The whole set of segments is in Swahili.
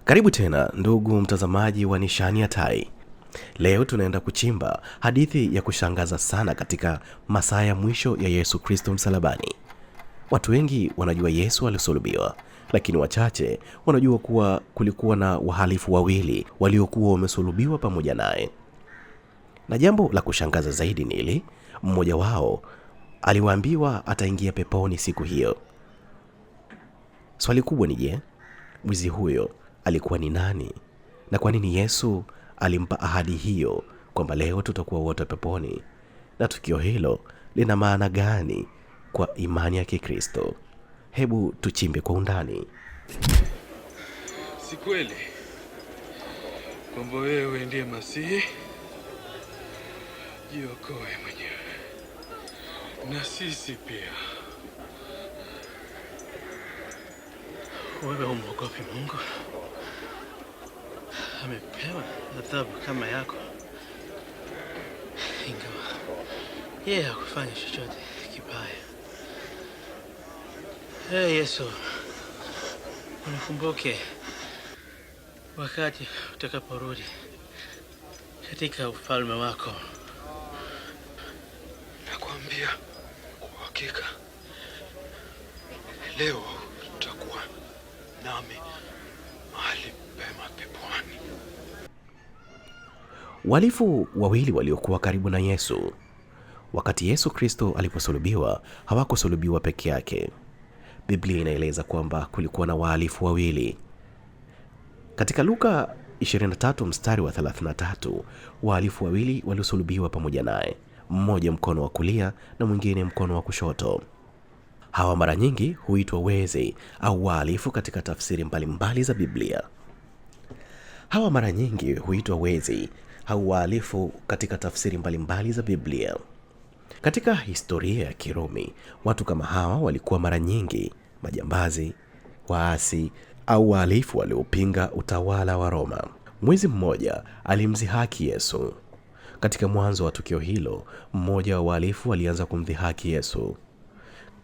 Karibu tena ndugu mtazamaji wa Nishani ya Tai. Leo tunaenda kuchimba hadithi ya kushangaza sana katika masaa ya mwisho ya Yesu Kristo msalabani. Watu wengi wanajua Yesu alisulubiwa, lakini wachache wanajua kuwa kulikuwa na wahalifu wawili waliokuwa wamesulubiwa pamoja naye. Na jambo la kushangaza zaidi ni hili, mmoja wao aliwaambiwa ataingia peponi siku hiyo. Swali kubwa ni je, mwizi huyo alikuwa ni nani? Na kwa nini Yesu alimpa ahadi hiyo kwamba leo tutakuwa wote peponi? Na tukio hilo lina maana gani kwa imani ya Kikristo? Hebu tuchimbe kwa undani. Si kweli kwamba wewe ndiye Masihi? Jiokoe mwenyewe na sisi pia. Wewe umwogopi Mungu? Amepewa adhabu kama yako, ingawa yeye hakufanya chochote kibaya. Yesu, unikumbuke wakati utakaporudi katika ufalme wako. Nakwambia kwa hakika leo utakuwa nami mahali pema peponi. Wahalifu wawili waliokuwa karibu na Yesu. Wakati Yesu Kristo aliposulubiwa, hawakusulubiwa peke yake. Biblia inaeleza kwamba kulikuwa na wahalifu wawili. Katika Luka 23 mstari wa 33, wahalifu wawili walisulubiwa pamoja naye, mmoja mkono wa kulia na mwingine mkono wa kushoto. Hawa mara nyingi huitwa wezi au wahalifu katika tafsiri mbalimbali za Biblia. Hawa mara nyingi huitwa wezi au wahalifu katika tafsiri mbalimbali za Biblia. Katika historia ya Kirumi, watu kama hawa walikuwa mara nyingi majambazi, waasi au wahalifu waliopinga utawala wa Roma. Mwizi mmoja alimdhihaki Yesu. Katika mwanzo wa tukio hilo, mmoja wa wahalifu alianza kumdhihaki Yesu.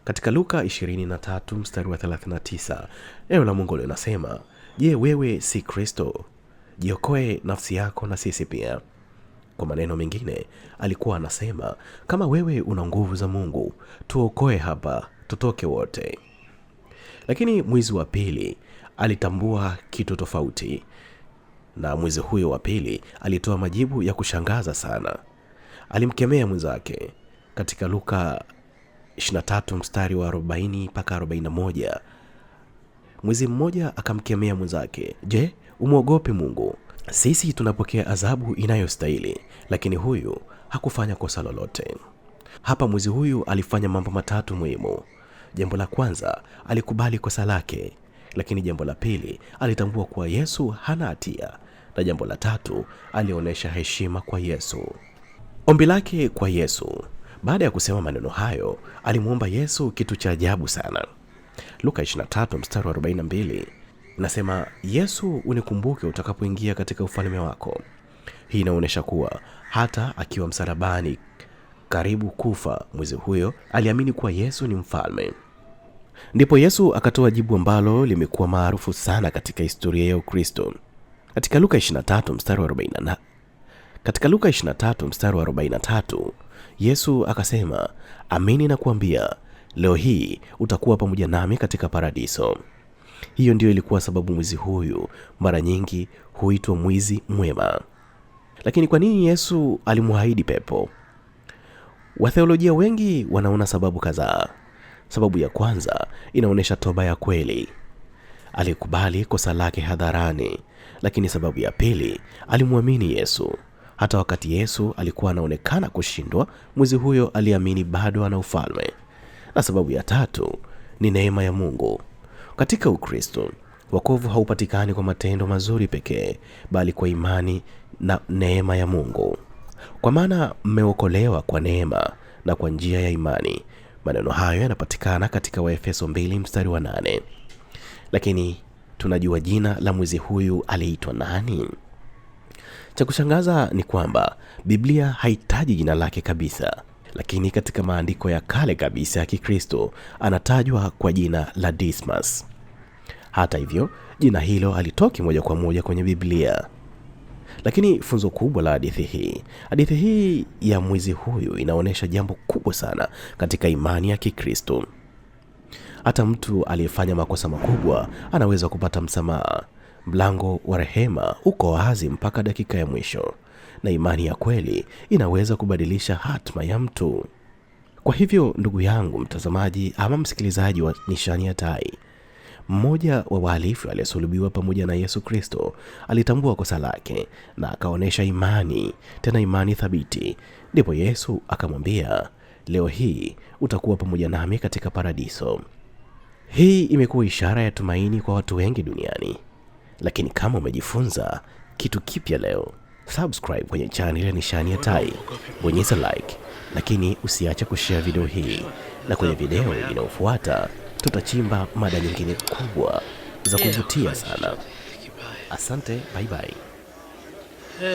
Katika Luka 23 mstari wa 39, neno la Mungu linasema, "Je, wewe si Kristo? Jiokoe nafsi yako na sisi pia." Kwa maneno mengine, alikuwa anasema, kama wewe una nguvu za Mungu, tuokoe hapa, tutoke wote. Lakini mwizi wa pili alitambua kitu tofauti. Na mwizi huyo wa pili alitoa majibu ya kushangaza sana. Alimkemea mwenzake. Katika Luka 23 mstari wa 40 mpaka 41, mwizi mmoja akamkemea mwenzake, "Je, umwogopi Mungu? Sisi tunapokea adhabu inayostahili, lakini huyu hakufanya kosa lolote." Hapa mwizi huyu alifanya mambo matatu muhimu. Jambo la kwanza, alikubali kosa lake, lakini jambo la pili, alitambua kuwa Yesu hana hatia, na jambo la tatu, alionyesha heshima kwa Yesu. Ombi lake kwa Yesu. Baada ya kusema maneno hayo, alimuomba Yesu kitu cha ajabu sana. Luka 23 mstari wa 42 inasema, "Yesu, unikumbuke utakapoingia katika ufalme wako." Hii inaonyesha kuwa hata akiwa msalabani karibu kufa, mwizi huyo aliamini kuwa Yesu ni mfalme. Ndipo Yesu akatoa jibu ambalo limekuwa maarufu sana katika historia ya Ukristo. Katika Luka 23 mstari wa 43, Yesu akasema, "Amini nakuambia, leo hii utakuwa pamoja nami katika paradiso." Hiyo ndio ilikuwa sababu mwizi huyu mara nyingi huitwa mwizi mwema. Lakini kwa nini Yesu alimwahidi pepo? Watheolojia wengi wanaona sababu kadhaa. Sababu ya kwanza inaonyesha toba ya kweli. Alikubali kosa lake hadharani. Lakini sababu ya pili, alimwamini Yesu. Hata wakati Yesu alikuwa anaonekana kushindwa, mwizi huyo aliamini bado ana ufalme. Na sababu ya tatu ni neema ya Mungu. Katika Ukristo, wokovu haupatikani kwa matendo mazuri pekee, bali kwa imani na neema ya Mungu. Kwa maana mmeokolewa kwa neema na kwa njia ya imani. Maneno hayo yanapatikana katika Waefeso 2 mstari wa 8. Lakini tunajua jina la mwizi huyu aliitwa nani? Cha kushangaza ni kwamba Biblia haitaji jina lake kabisa. Lakini katika maandiko ya kale kabisa ya Kikristo anatajwa kwa jina la Dismas. Hata hivyo, jina hilo halitoki moja kwa moja kwenye Biblia. Lakini funzo kubwa la hadithi hii ya mwizi huyu inaonyesha jambo kubwa sana katika imani ya Kikristo. Hata mtu aliyefanya makosa makubwa anaweza kupata msamaha. Mlango wa rehema uko wazi mpaka dakika ya mwisho, na imani ya kweli inaweza kubadilisha hatma ya mtu. Kwa hivyo, ndugu yangu mtazamaji ama msikilizaji wa Nishani ya Tai, mmoja wa wahalifu aliyesulubiwa pamoja na Yesu Kristo alitambua kosa lake na akaonesha imani, tena imani thabiti. Ndipo Yesu akamwambia, leo hii utakuwa pamoja nami katika paradiso. Hii imekuwa ishara ya tumaini kwa watu wengi duniani. Lakini kama umejifunza kitu kipya leo, subscribe kwenye channel ya Nishani ya Tai, bonyeza like, lakini usiache kushare video hii, na kwenye video inayofuata tutachimba mada nyingine kubwa za kuvutia sana. Asante, bye bye.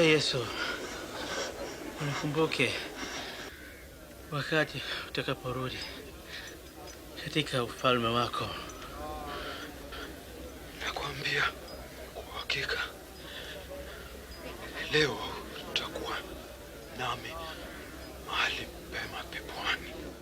Yesu, unikumbuke wakati utakaporudi katika ufalme wako. Nakwambia kwa hakika, leo utakuwa nami mahali pema peponi.